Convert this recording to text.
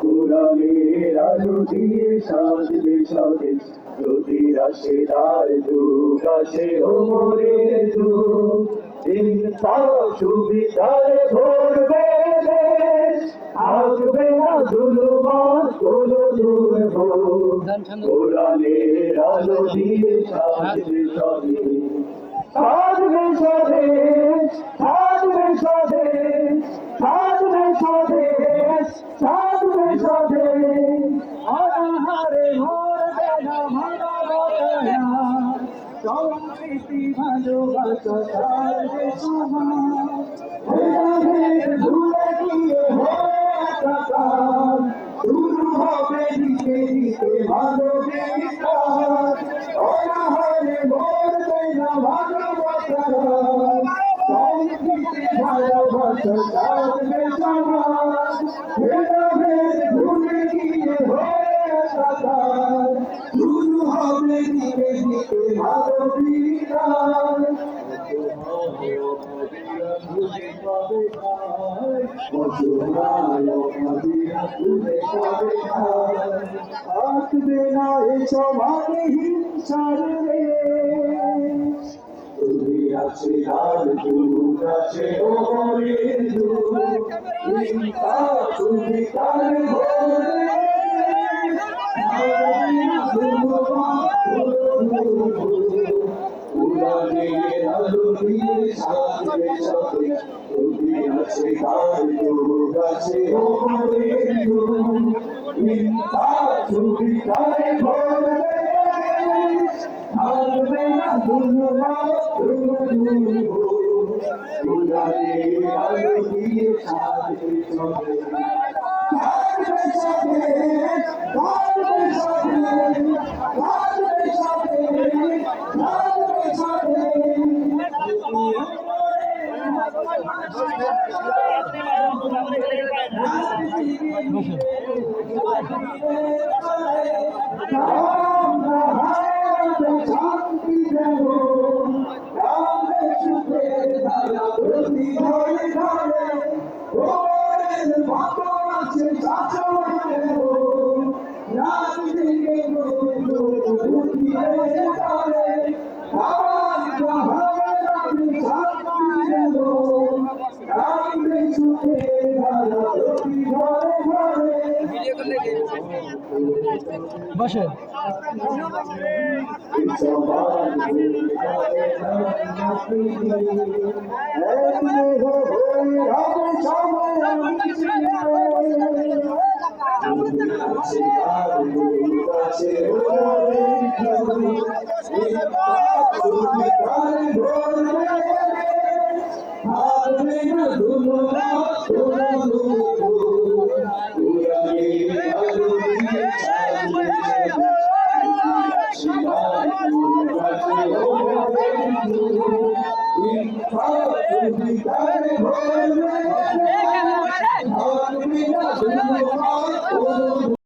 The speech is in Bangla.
কোরআনের আলো দিয়ে সাজবে সাজে যদি আসে তার যুগ আসে ওমরের যুগ সুবিধার ভরবে আসবে না জুলুমান কোনো দুর্ভোগ কোরআনের আলো দিয়ে সাজবে সাজে সাজবে সাজে সাজবে সাজে সাজবে সাজে সাজবে সাজে অনাহারে মরবে না মানবতা সম্প্রীতি ভালোবাসা সাজবে তোমার ভুলে গিয়ে একাকার শুরু হবে দিতে দিতে ভালোবাসা অনাহারে মরবে না মানবতা সম্প্রীতি ভালোবাসা সাজবে সমাজ ভেদাভেদ ভুলে গিয়ে একাকার শুরু হবে দিতে দিতে ভালোবাসা আসবে না এসব আগে হিংসার রে তুমি আছে আর যুগ আছে ওমরের যুগ হিংসা তুমি তার কোরআনের আলো দিয়ে সাজবে সাজে তুমি আছে আর যুগ আছে ওমরের যুগ হিংসা তুমি তার আসবে না জুলুমান কোরআনের আলো দিয়ে সাজবে সাজে শান্তি দেব রামে সুখের ধারা প্রতি ঘরে ঘরে ওরের ভালো আছে শাসন দেব রাত দিনে উঠিয়ে তারে আমার গ্রহণে আমি শান্তি দেব রামে সুখের ধারা প্রতি ঘরে ঘরে বসে